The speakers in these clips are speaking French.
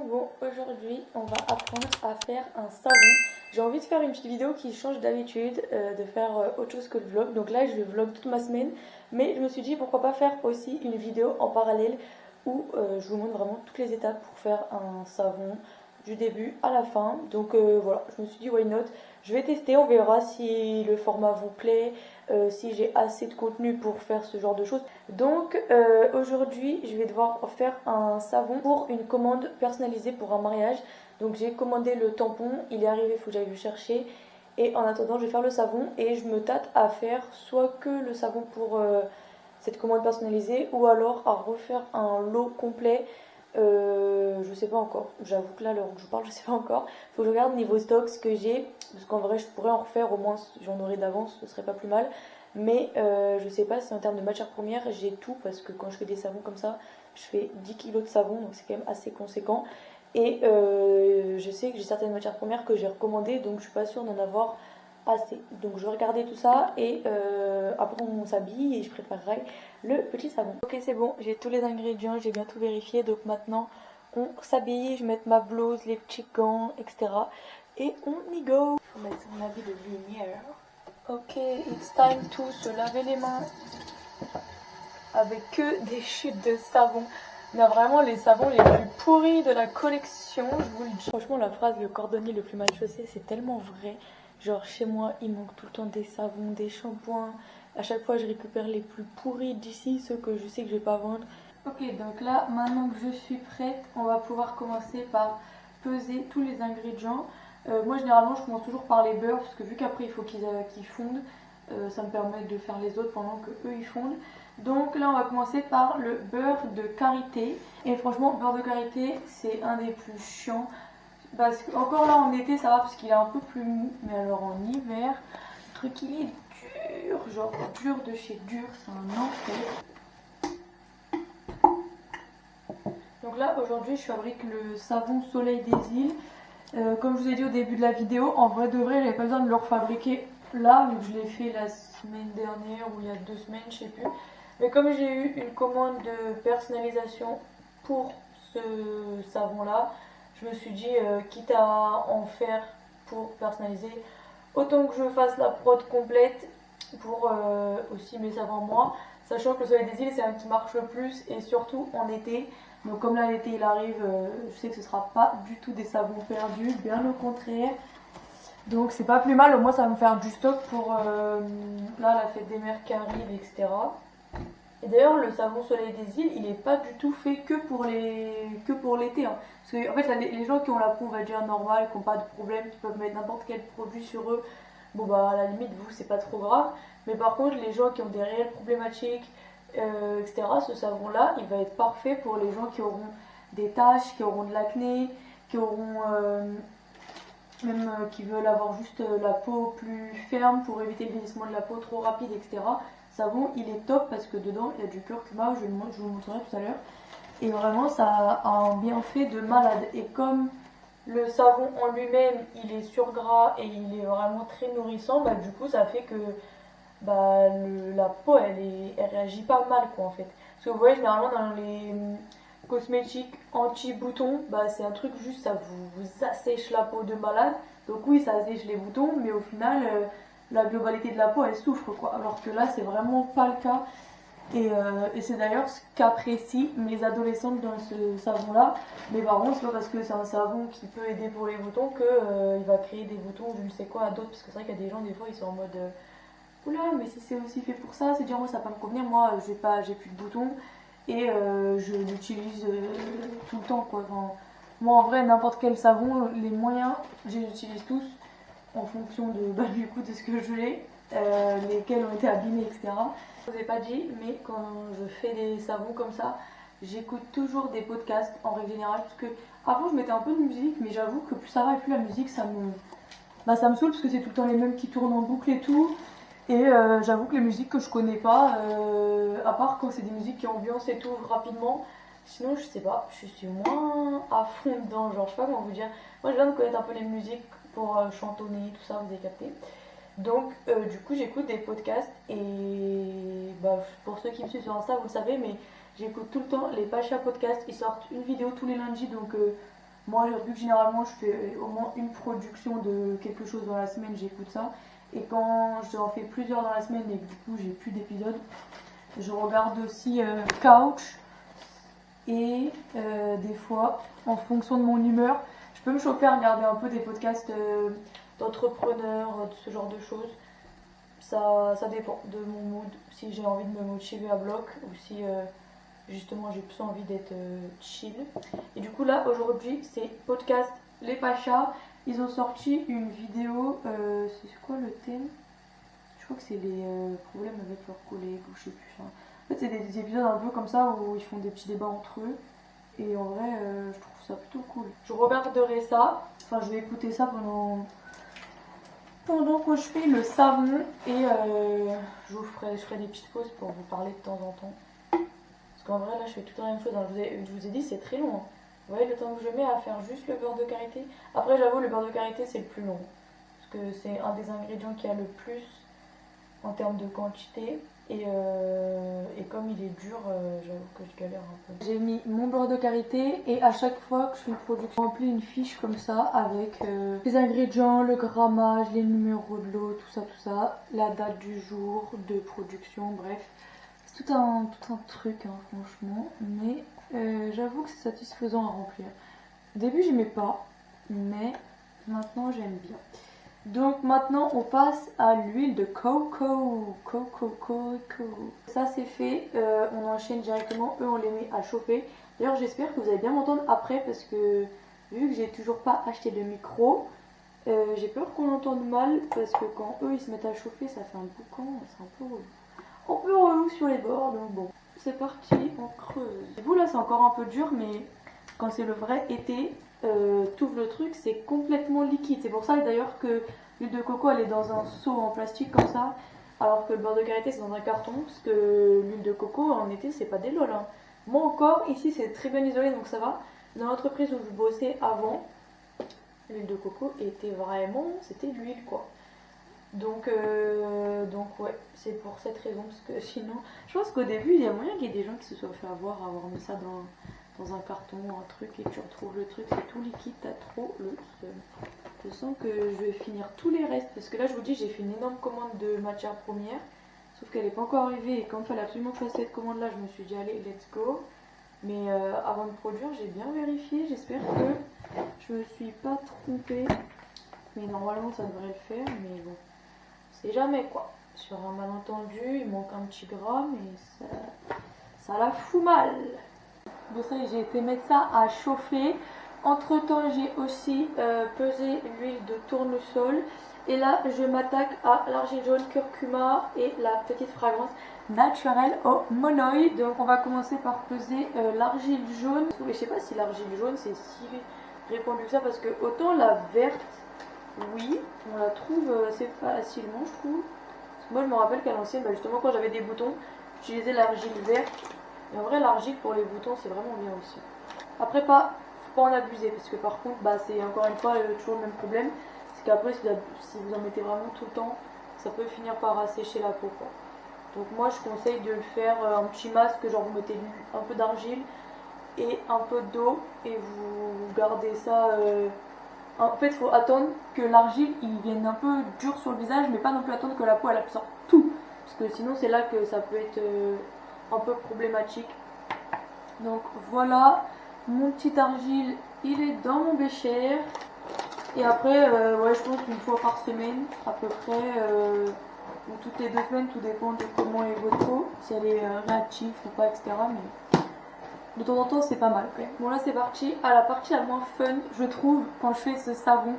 Donc bon, aujourd'hui on va apprendre à faire un savon. J'ai envie de faire une petite vidéo qui change d'habitude, de faire autre chose que le vlog. Donc là je vlog toute ma semaine, mais je me suis dit pourquoi pas faire aussi une vidéo en parallèle où je vous montre vraiment toutes les étapes pour faire un savon du début à la fin. Donc voilà, je me suis dit why not. Je vais tester, on verra si le format vous plaît, si j'ai assez de contenu pour faire ce genre de choses. Donc aujourd'hui je vais devoir faire un savon pour une commande personnalisée pour un mariage. Donc j'ai commandé le tampon, il est arrivé, il faut que j'aille le chercher. Et en attendant je vais faire le savon et je me tâte à faire soit que le savon pour cette commande personnalisée ou alors à refaire un lot complet. Je sais pas encore, j'avoue que là, à l'heure où je vous parle, je sais pas encore. Faut que je regarde niveau stock ce que j'ai, parce qu'en vrai, je pourrais en refaire, au moins j'en aurais d'avance, ce serait pas plus mal. Mais je sais pas si en termes de matières premières, j'ai tout, parce que quand je fais des savons comme ça, je fais 10 kilos de savon, donc c'est quand même assez conséquent. Et je sais que j'ai certaines matières premières que j'ai recommandées, donc je suis pas sûre d'en avoir assez. Donc je vais regarder tout ça et après on s'habille et je préparerai le petit savon. Ok, c'est bon, j'ai tous les ingrédients, j'ai bien tout vérifié, donc maintenant on s'habille, je vais mettre ma blouse, les petits gants, etc. Et on y go. Il faut mettre son habit de lumière. Ok, it's time to se laver les mains avec que des chutes de savon. On a vraiment les savons les plus pourris de la collection, je vous le dis. Franchement, la phrase le cordonnier le plus mal chaussé, c'est tellement vrai. Genre chez moi, il manque tout le temps des savons, des shampoings. À chaque fois, je récupère les plus pourris d'ici, ceux que je sais que je vais pas vendre. Ok, donc là, maintenant que je suis prête, on va pouvoir commencer par peser tous les ingrédients. Moi, généralement, je commence toujours par les beurres, parce que vu qu'après, il faut qu'ils fondent, ça me permet de faire les autres pendant que eux, ils fondent. Donc là, on va commencer par le beurre de karité. Et franchement, beurre de karité, c'est un des plus chiants. Parce que, encore là, en été, ça va parce qu'il est un peu plus mou. Mais alors en hiver, le truc, il est dur. Genre dur de chez dur, c'est un enfer. Donc là, aujourd'hui, je fabrique le savon Soleil des Îles. Comme je vous ai dit au début de la vidéo, en vrai de vrai, j'avais pas besoin de le refabriquer là, vu que je l'ai fait la semaine dernière ou il y a 2 semaines, je sais plus. Mais comme j'ai eu une commande de personnalisation pour ce savon là, je me suis dit quitte à en faire pour personnaliser, autant que je fasse la prod complète pour aussi mes savons moi, sachant que le Soleil des Îles c'est un qui marche le plus et surtout en été. Donc comme là l'été il arrive, je sais que ce sera pas du tout des savons perdus, bien au contraire. Donc c'est pas plus mal, au moins ça va me faire du stock pour là la fête des mères qui arrive, etc. Et d'ailleurs le savon Soleil des Îles il est pas du tout fait que pour l'été. Hein. Parce que en fait là, les gens qui ont la peau on va dire normale, qui n'ont pas de problème, qui peuvent mettre n'importe quel produit sur eux, bon bah à la limite vous c'est pas trop grave. Mais par contre les gens qui ont des réelles problématiques, etc. Ce savon là il va être parfait pour les gens qui auront des taches, qui auront de l'acné, qui auront même qui veulent avoir juste la peau plus ferme pour éviter le vieillissement de la peau trop rapide, etc. Savon il est top parce que dedans il y a du curcuma, je vous le montrerai tout à l'heure. Et vraiment ça a un bienfait de malade. Et comme le savon en lui-même il est sur gras et il est vraiment très nourrissant, bah du coup ça fait que bah, la peau elle réagit pas mal quoi en fait. Parce que vous voyez généralement dans les cosmétiques anti-boutons, bah, c'est un truc juste ça vous assèche la peau de malade. Donc oui ça assèche les boutons mais au final la globalité de la peau elle souffre quoi. Alors que là c'est vraiment pas le cas. Et c'est d'ailleurs ce qu'apprécient mes adolescentes dans ce savon là. Mais par contre c'est pas parce que c'est un savon qui peut aider pour les boutons que il va créer des boutons je ne sais quoi à d'autres. Parce que c'est vrai qu'il y a des gens des fois ils sont en mode oula mais si c'est aussi fait pour ça, c'est dire moi ça va pas me convenir, moi j'ai plus de boutons et je l'utilise tout le temps quoi. Enfin, moi en vrai n'importe quel savon, les moyens je les utilise tous en fonction de, bah, du coup de ce que je l'ai, lesquels ont été abîmés etc. Je vous ai pas dit mais quand je fais des savons comme ça, j'écoute toujours des podcasts en règle générale parce que avant je mettais un peu de musique mais j'avoue que plus ça va et plus la musique ça me saoule parce que c'est tout le temps les mêmes qui tournent en boucle et tout. Et j'avoue que les musiques que je connais pas, à part quand c'est des musiques qui ambiancent et tout rapidement, sinon je sais pas, je suis moins à fond dedans, genre je sais pas comment vous dire. Moi je viens de connaître un peu les musiques pour chantonner, tout ça, vous avez capté. Donc du coup j'écoute des podcasts et bah, pour ceux qui me suivent sur Insta vous le savez mais j'écoute tout le temps les Pacha Podcasts, ils sortent une vidéo tous les lundis donc Moi, vu que généralement je fais au moins une production de quelque chose dans la semaine, j'écoute ça. Et quand j'en fais plusieurs dans la semaine et que du coup j'ai plus d'épisodes, je regarde aussi Couch. Et des fois, en fonction de mon humeur, je peux me chauffer à regarder un peu des podcasts d'entrepreneurs, de ce genre de choses. Ça dépend de mon mood, si j'ai envie de me motiver à bloc ou si justement j'ai plus envie d'être chill. Et du coup là aujourd'hui c'est podcast Les Pachas. Ils ont sorti une vidéo, c'est quoi le thème? Je crois que c'est les problèmes avec leurs collègues ou je sais plus. Hein. En fait c'est des épisodes un peu comme ça où ils font des petits débats entre eux. Et en vrai je trouve ça plutôt cool. Je regarderai ça, enfin je vais écouter ça pendant que je fais le savon et je ferai des petites pauses pour vous parler de temps en temps. Parce qu'en vrai là je fais tout le temps la même chose, hein. Je vous ai dit c'est très long. Hein. Vous voyez le temps que je mets à faire juste le beurre de karité. Après j'avoue le beurre de karité c'est le plus long. Parce que c'est un des ingrédients qui a le plus en termes de quantité. Et comme il est dur, j'avoue que je galère un peu. J'ai mis mon beurre de karité et à chaque fois que je fais une production, je remplis une fiche comme ça avec les ingrédients, le grammage, les numéros de l'eau, tout ça, la date du jour de production, bref. C'est tout un truc hein, franchement, mais j'avoue que c'est satisfaisant à remplir. Au début j'aimais pas, mais maintenant j'aime bien. Donc maintenant on passe à l'huile de coco. Ça c'est fait, on enchaîne directement, eux on les met à chauffer. D'ailleurs j'espère que vous allez bien m'entendre après parce que vu que j'ai toujours pas acheté de micro, j'ai peur qu'on entende mal parce que quand eux ils se mettent à chauffer ça fait un boucan, c'est un peu relou. Un peu relou sur les bords donc bon. C'est parti, on creuse. Et vous là c'est encore un peu dur mais quand c'est le vrai été, tout le truc c'est complètement liquide. C'est pour ça d'ailleurs que l'huile de coco elle est dans un seau en plastique comme ça, alors que le beurre de karité c'est dans un carton, parce que l'huile de coco en été c'est pas des lol. Hein. Moi encore, ici c'est très bien isolé donc ça va. Dans l'entreprise où je bossais avant, l'huile de coco était vraiment, c'était de l'huile quoi. Donc ouais, c'est pour cette raison, parce que sinon, je pense qu'au début il y a moyen qu'il y ait des gens qui se soient fait avoir mis ça dans un carton, un truc, et tu retrouves le truc, c'est tout liquide, t'as trop le seum. Je sens que je vais finir tous les restes, parce que là je vous dis j'ai fait une énorme commande de matière première, sauf qu'elle n'est pas encore arrivée, et comme il fallait absolument que je fasse cette commande là, je me suis dit allez let's go. Mais avant de produire j'ai bien vérifié, j'espère que je me suis pas trompée, mais normalement ça devrait le faire, mais bon, on sait jamais quoi. Sur un malentendu, il manque un petit gras, mais ça la fout mal. Bon ça j'ai été mettre ça à chauffer. Entre temps j'ai aussi pesé l'huile de tournesol. Et là je m'attaque à l'argile jaune, curcuma et la petite fragrance naturelle au monoï. Donc on va commencer par peser l'argile jaune. Je sais pas si l'argile jaune c'est si répandu que ça, parce que autant la verte, oui, on la trouve assez facilement je trouve. Parce que moi je me rappelle qu'à l'ancienne, justement quand j'avais des boutons, j'utilisais l'argile verte. Et en vrai l'argile pour les boutons c'est vraiment bien aussi. Après faut pas en abuser, parce que par contre c'est encore une fois toujours le même problème. C'est qu'après si vous en mettez vraiment tout le temps, ça peut finir par assécher la peau quoi. Donc moi je conseille de le faire un petit masque, genre vous mettez un peu d'argile et un peu d'eau et vous gardez ça. En fait il faut attendre que l'argile il vienne un peu dur sur le visage, mais pas non plus attendre que la peau elle absorbe tout. Parce que sinon c'est là que ça peut être un peu problématique. Donc voilà, mon petit argile il est dans mon bécher. Et après ouais, je pense une fois par semaine à peu près, ou toutes les 2 semaines, tout dépend de comment est votre peau, si elle est réactive ou pas, etc. Mais de temps en temps c'est pas mal quand même. Bon là c'est parti à la partie la moins fun je trouve quand je fais ce savon,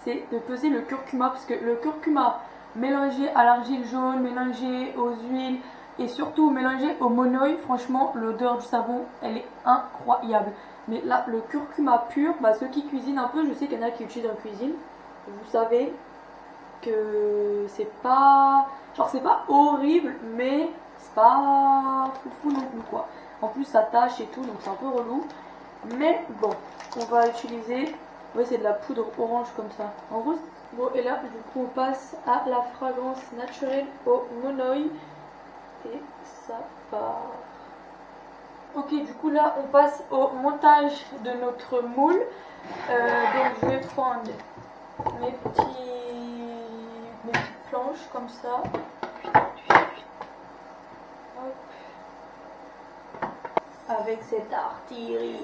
c'est de peser le curcuma, parce que le curcuma mélangé à l'argile jaune, mélangé aux huiles et surtout mélangé au monoï, franchement l'odeur du savon elle est incroyable. Mais là le curcuma pur, ceux qui cuisinent un peu, je sais qu'il y en a qui utilisent en cuisine, vous savez que c'est pas genre c'est pas horrible, mais c'est pas foufou non plus quoi. En plus ça tâche et tout, donc c'est un peu relou. Mais bon, on va utiliser, ouais c'est de la poudre orange comme ça. En gros, bon et là du coup on passe à la fragrance naturelle au monoï. Et ça part. Ok, du coup là on passe au montage de notre moule. Donc je vais prendre mes petites planches comme ça. Hop. Avec cette artillerie.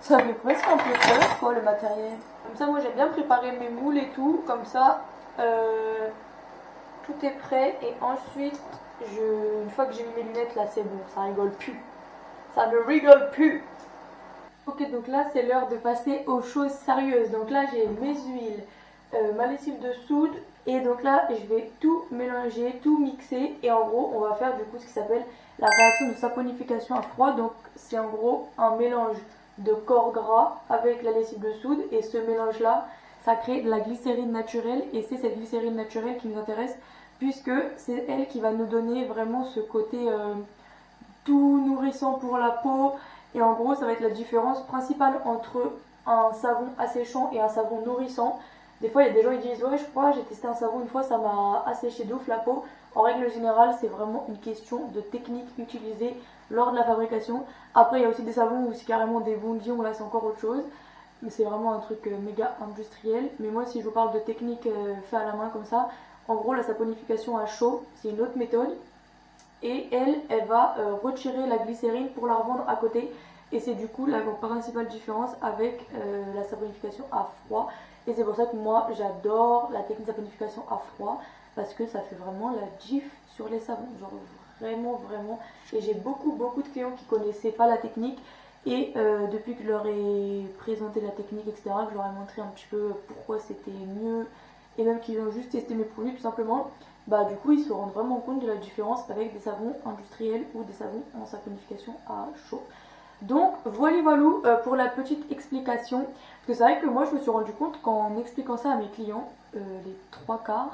Ça fait presque un peu peur quoi le matériel. Comme ça moi j'aime bien préparer mes moules et tout. Comme ça tout est prêt et ensuite une fois que j'ai mis mes lunettes là c'est bon, ça rigole plus. Ça ne rigole plus. Ok, donc là c'est l'heure de passer aux choses sérieuses. Donc là j'ai mes huiles, ma lessive de soude et donc là je vais tout mélanger, tout mixer et en gros on va faire du coup ce qui s'appelle la réaction de saponification à froid. Donc c'est en gros un mélange de corps gras avec la lessive de soude et ce mélange là ça crée de la glycérine naturelle et c'est cette glycérine naturelle qui nous intéresse puisque c'est elle qui va nous donner vraiment ce côté tout nourrissant pour la peau. Et en gros, ça va être la différence principale entre un savon asséchant et un savon nourrissant. Des fois, il y a des gens qui disent ouais, je crois, j'ai testé un savon une fois, ça m'a asséché de ouf la peau. En règle générale, c'est vraiment une question de technique utilisée lors de la fabrication. Après, il y a aussi des savons où c'est carrément des bondillons, là c'est encore autre chose. Mais c'est vraiment un truc méga industriel. Mais moi, si je vous parle de technique fait à la main comme ça, en gros, la saponification à chaud, c'est une autre méthode. Et elle va retirer la glycérine pour la revendre à côté. Et c'est du coup la principale différence avec la saponification à froid. Et c'est pour ça que moi j'adore la technique de saponification à froid parce que ça fait vraiment la diff sur les savons. Genre vraiment vraiment. Et j'ai beaucoup de clients qui connaissaient pas la technique. Et depuis que je leur ai présenté la technique, etc., que je leur ai montré un petit peu pourquoi c'était mieux, et même qu'ils ont juste testé mes produits tout simplement, bah du coup ils se rendent vraiment compte de la différence avec des savons industriels ou des savons en saponification à chaud. Donc voilà pour la petite explication. Parce que c'est vrai que moi je me suis rendu compte qu'en expliquant ça à mes clients, les 3/4,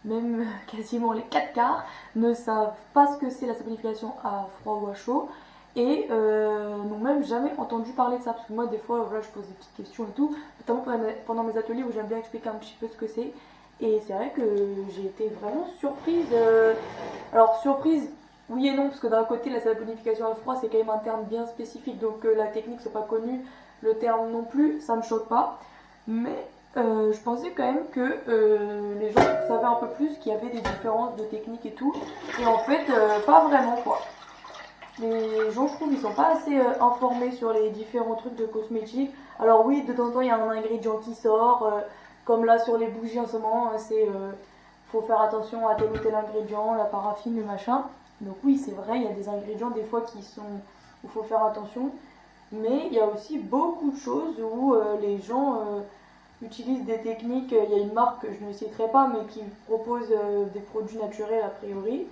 même quasiment les 4/4 ne savent pas ce que c'est la saponification à froid ou à chaud et n'ont même jamais entendu parler de ça. Parce que moi des fois voilà, je pose des petites questions et tout, notamment pendant mes ateliers où j'aime bien expliquer un petit peu ce que c'est. Et c'est vrai que j'ai été vraiment surprise. Alors surprise, oui et non, parce que d'un côté la saponification à froid c'est quand même un terme bien spécifique, donc la technique soit pas connue, le terme non plus, ça ne choque pas. Mais je pensais quand même que les gens savaient un peu plus qu'il y avait des différences de technique et tout. Et en fait, pas vraiment quoi. Les gens, je trouve, ils sont pas assez informés sur les différents trucs de cosmétiques. Alors oui, de temps en temps, il y a un ingrédient qui sort, comme là sur les bougies en ce moment, c'est faut faire attention à tel ou tel ingrédient, la paraffine, le machin. Donc oui, c'est vrai, il y a des ingrédients des fois qui sont où il faut faire attention. Mais il y a aussi beaucoup de choses où les gens utilisent des techniques. Il y a une marque que je ne citerai pas, mais qui propose des produits naturels a priori.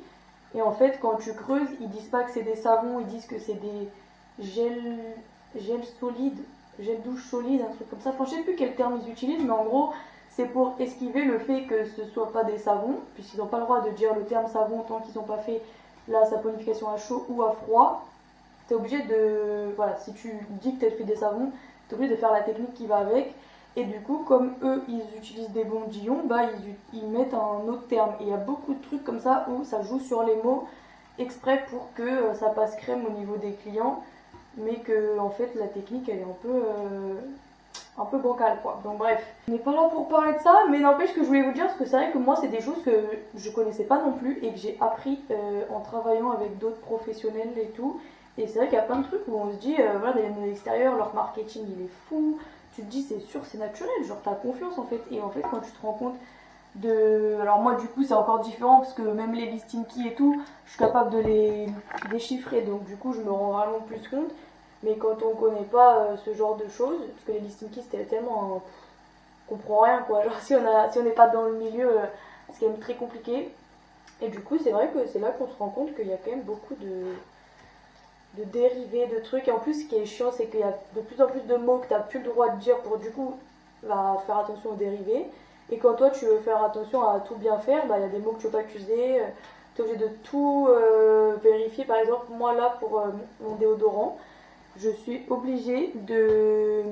Et en fait, quand tu creuses, ils disent pas que c'est des savons, ils disent que c'est des gels solides, gel douche solide, un truc comme ça. Enfin, je sais plus quel terme ils utilisent, mais en gros, c'est pour esquiver le fait que ce soit pas des savons, puisqu'ils n'ont pas le droit de dire le terme savon tant qu'ils n'ont pas fait la saponification à chaud ou à froid. T'es obligé de. Voilà, si tu dis que tu fait des savons, t'es obligé de faire la technique qui va avec. Et du coup, comme eux, ils utilisent des bondillons, bah, ils mettent un autre terme. Et il y a beaucoup de trucs comme ça où ça joue sur les mots exprès pour que ça passe crème au niveau des clients, mais que en fait la technique elle est un peu bancale quoi. Donc bref, on n'est pas là pour parler de ça, mais n'empêche que je voulais vous dire parce que c'est vrai que moi c'est des choses que je connaissais pas non plus et que j'ai appris en travaillant avec d'autres professionnels et tout. Et c'est vrai qu'il y a plein de trucs où on se dit, voilà, de l'extérieur, leur marketing il est fou. Tu te dis c'est sûr, c'est naturel, genre t'as confiance en fait. Et en fait quand tu te rends compte de... Alors moi du coup c'est encore différent parce que même les listings key et tout, je suis capable de les déchiffrer. Donc du coup je me rends vraiment plus compte. Mais quand on connaît pas ce genre de choses, parce que les listing keys c'était tellement... on comprend rien quoi. Genre si on n'est pas dans le milieu, c'est quand même très compliqué. Et du coup c'est vrai que c'est là qu'on se rend compte qu'il y a quand même beaucoup de dérivés, de trucs. Et en plus, ce qui est chiant, c'est qu'il y a de plus en plus de mots que tu n'as plus le droit de dire pour du coup bah, faire attention aux dérivés. Et quand toi tu veux faire attention à tout bien faire, bah, il y a des mots que tu veux pas utiliser. Tu es obligé de tout vérifier. Par exemple, moi là pour mon déodorant, je suis obligée de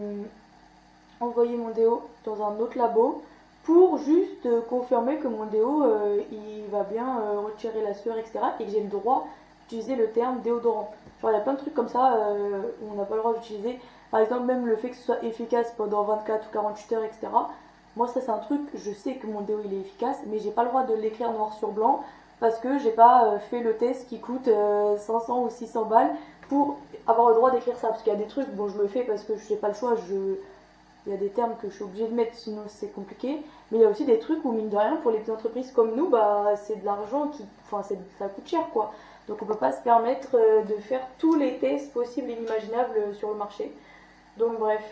envoyer mon déo dans un autre labo pour juste confirmer que mon déo il va bien retirer la sueur, etc. Et que j'ai le droit utiliser le terme déodorant. Genre il y a plein de trucs comme ça où on n'a pas le droit d'utiliser. Par exemple, même le fait que ce soit efficace pendant 24 ou 48 heures, etc. Moi, ça, c'est un truc, je sais que mon déo il est efficace, mais j'ai pas le droit de l'écrire noir sur blanc parce que j'ai pas fait le test qui coûte 500 ou 600 balles pour avoir le droit d'écrire ça. Parce qu'il y a des trucs, bon, je le fais parce que je n'ai pas le choix, il y a des termes que je suis obligée de mettre, sinon c'est compliqué. Mais il y a aussi des trucs où, mine de rien, pour les petites entreprises comme nous, bah, c'est de l'argent qui. Enfin, ça coûte cher, quoi. Donc on peut pas se permettre de faire tous les tests possibles et inimaginables sur le marché. Donc bref,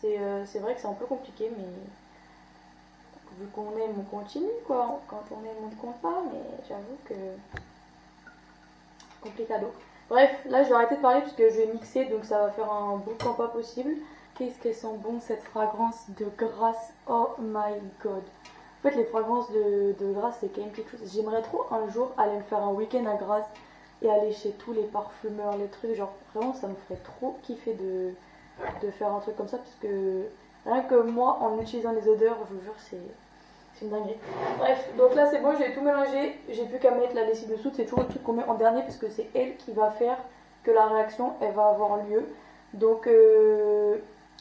c'est vrai que c'est un peu compliqué, mais vu qu'on aime, on continue, quoi. Quand on aime, on ne compte pas, mais j'avoue que. Complicado. Bref, là je vais arrêter de parler parce que je vais mixer, donc ça va faire un bon temps pas possible. Qu'est-ce qu'elles sont bon cette fragrance de Grasse, oh my god. En fait les fragrances de Grasse c'est quand même quelque chose. J'aimerais trop un jour aller me faire un week-end à Grasse et aller chez tous les parfumeurs, les trucs, genre vraiment ça me ferait trop kiffer de faire un truc comme ça parce que rien que moi en utilisant les odeurs, je vous jure c'est une dinguerie. Bref, donc là c'est bon, j'ai tout mélangé, j'ai plus qu'à mettre la lessive de soude, c'est toujours le truc qu'on met en dernier parce que c'est elle qui va faire que la réaction elle va avoir lieu. Donc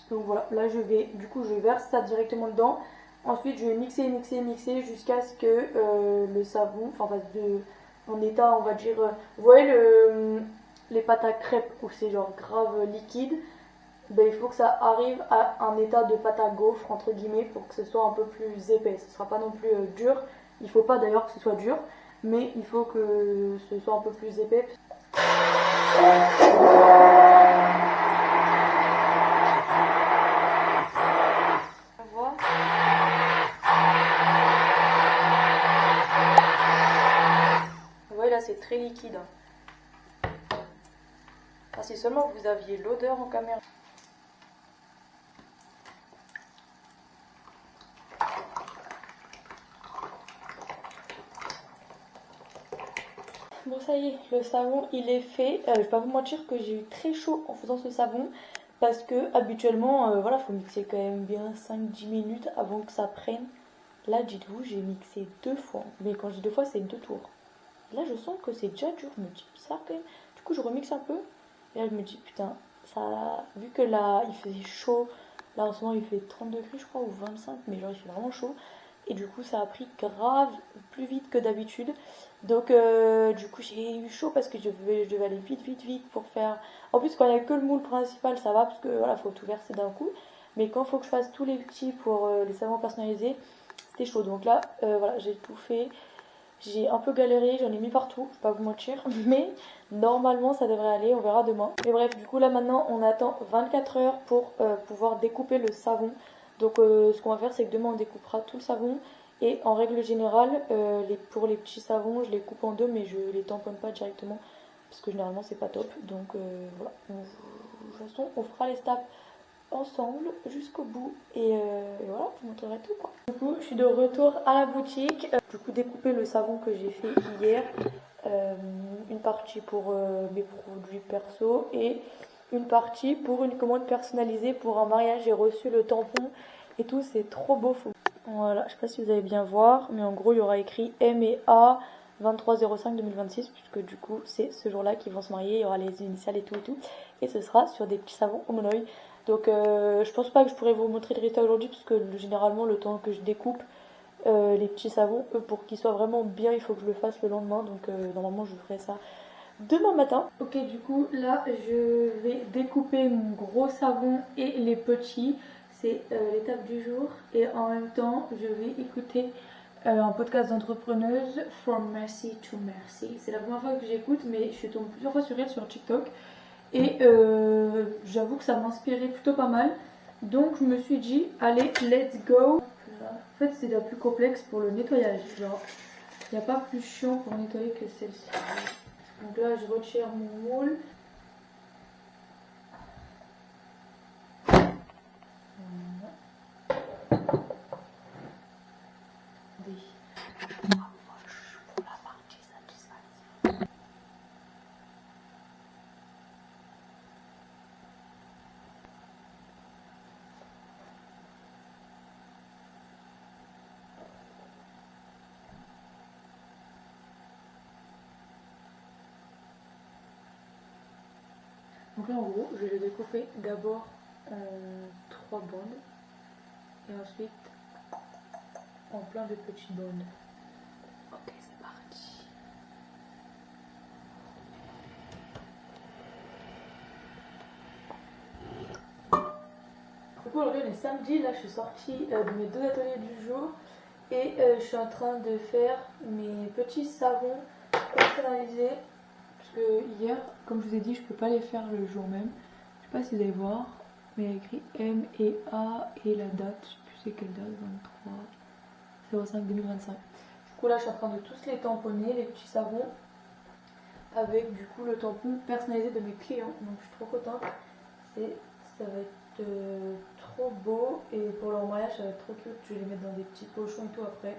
voilà, là je verse ça directement dedans. Ensuite je vais mixer jusqu'à ce que le savon, enfin en état on va dire, vous voyez les pâtes à crêpes où c'est genre grave liquide, ben, il faut que ça arrive à un état de pâte à gaufre entre guillemets pour que ce soit un peu plus épais. Ce sera pas non plus dur, il faut pas d'ailleurs que ce soit dur, mais il faut que ce soit un peu plus épais. Vous voyez là c'est très liquide. Ah, si seulement vous aviez l'odeur en caméra. Bon ça y est, le savon il est fait. Je vais pas vous mentir que j'ai eu très chaud en faisant ce savon parce que habituellement, voilà, faut mixer quand même bien 5-10 minutes avant que ça prenne. Là, dites-vous, j'ai mixé 2 fois. Mais quand je dis 2 fois, c'est 2 tours. Là, je sens que c'est déjà dur. Je me dis, ça quand même. Du coup, je remixe un peu. Et là, je me dis, putain, ça. Vu que là, il faisait chaud. Là, en ce moment, il fait 30 degrés, je crois, ou 25. Mais genre, il fait vraiment chaud. Et du coup, ça a pris grave plus vite que d'habitude. Donc, du coup, j'ai eu chaud parce que je devais aller vite pour faire. En plus, quand il n'y a que le moule principal, ça va parce que voilà, faut tout verser d'un coup. Mais quand il faut que je fasse tous les petits pour les savons personnalisés, c'était chaud. Donc là, voilà, j'ai tout fait. J'ai un peu galéré, j'en ai mis partout, je vais pas vous mentir. Mais normalement, ça devrait aller, on verra demain. Mais bref, du coup, là maintenant, on attend 24 heures pour pouvoir découper le savon. Donc, ce qu'on va faire, c'est que demain, on découpera tout le savon. Et en règle générale, pour les petits savons, je les coupe en deux, mais je les tamponne pas directement. Parce que généralement, c'est pas top. Donc, voilà. De toute façon, on fera les steps ensemble jusqu'au bout et voilà, je vous montrerai tout quoi. Du coup je suis de retour à la boutique, du coup découper le savon que j'ai fait hier, une partie pour mes produits perso et une partie pour une commande personnalisée pour un mariage. J'ai reçu le tampon et tout, c'est trop beau. Voilà, je sais pas si vous allez bien voir, mais en gros il y aura écrit M et A 23/05/2026 puisque du coup c'est ce jour là qu'ils vont se marier, il y aura les initiales et tout et ce sera sur des petits savons au monoï. Donc je pense pas que je pourrais vous montrer le résultat aujourd'hui parce que généralement le temps que je découpe les petits savons, eux pour qu'ils soient vraiment bien il faut que je le fasse le lendemain, donc normalement je ferai ça demain matin. Ok, du coup là je vais découper mon gros savon et les petits, c'est l'étape du jour et en même temps je vais écouter un podcast d'entrepreneuse From Mercy to Mercy. C'est la première fois que j'écoute mais je suis tombée plusieurs fois sur elle sur TikTok. Et j'avoue que ça m'inspirait plutôt pas mal. Donc je me suis dit, allez, let's go. En fait, c'est la plus complexe pour le nettoyage. Genre, il n'y a pas plus chiant pour nettoyer que celle-ci. Donc là, je retire mon moule. Donc là en gros je vais le découper d'abord en 3 bandes et ensuite en plein de petites bandes. Ok, c'est parti. Du coup aujourd'hui on est samedi, là je suis sortie de mes 2 ateliers du jour et je suis en train de faire mes petits savons personnalisés. Parce que hier, comme je vous ai dit, je peux pas les faire le jour même. Je sais pas si vous allez voir, mais il y a écrit M et A et la date, je sais plus c'est quelle date, 23/05/2025. Du coup là je suis en train de tous les tamponner, les petits savons, avec du coup le tampon personnalisé de mes clients. Donc je suis trop contente. Ça va être trop beau et pour leur mariage ça va être trop cute. Je vais les mettre dans des petits pochons et tout après.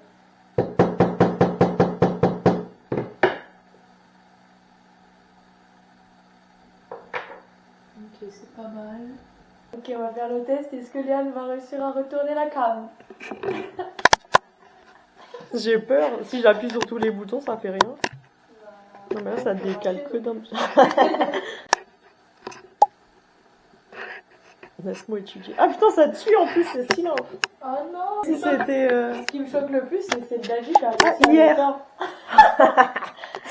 Ok, c'est pas mal. Ok, on va faire le test. Est-ce que Léane va réussir à retourner la cam? J'ai peur. Si j'appuie sur tous les boutons, ça fait rien. Non, mais là, ça décale que d'un. Laisse-moi étudier. Ah putain, ça tue en plus, c'est stylé. Oh non! Si c'était. Ce qui me choque le plus, c'est que c'est Daji qui a réussi à hier.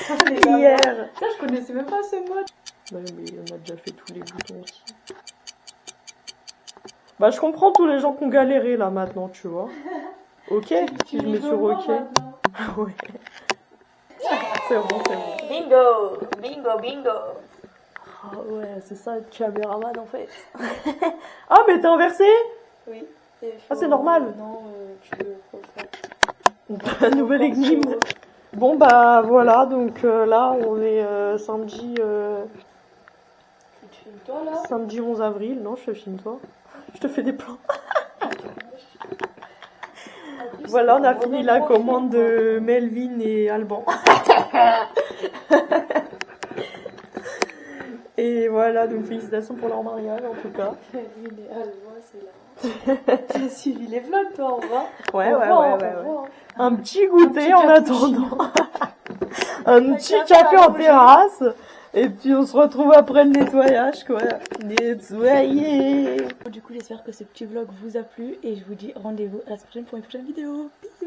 le faire. Hier. Ça, je connaissais même pas ce mode. Ouais, mais on a déjà fait tous les boutons aussi. Bah, je comprends tous les gens qui ont galéré là maintenant, tu vois. Ok, si je mets sur ok. Ouais. C'est bon, c'est bon. Bingo! Bingo, bingo! Ah ouais, c'est ça être caméraman en fait. Ah, mais t'es inversé? Oui. Ah, c'est normal. Non, tu veux refaire. La nouvelle énigme. Bon, bah voilà, donc là, on est samedi. Tu te filmes toi là? Samedi 11 avril. Non, je te filme toi. Je te fais des plans. Voilà, on a fini la commande de Melvin et Alban. Et voilà, donc félicitations pour leur mariage en tout cas. Melvin et Alban, c'est là. T'as suivi les vlogs toi, on va? Ouais. Ouais. Un petit goûter en attendant. Un petit café café à en terrasse. Et puis on se retrouve après le nettoyage, quoi. Nettoyer. Du coup, j'espère que ce petit vlog vous a plu et je vous dis rendez-vous à la prochaine pour une prochaine vidéo. Bisous.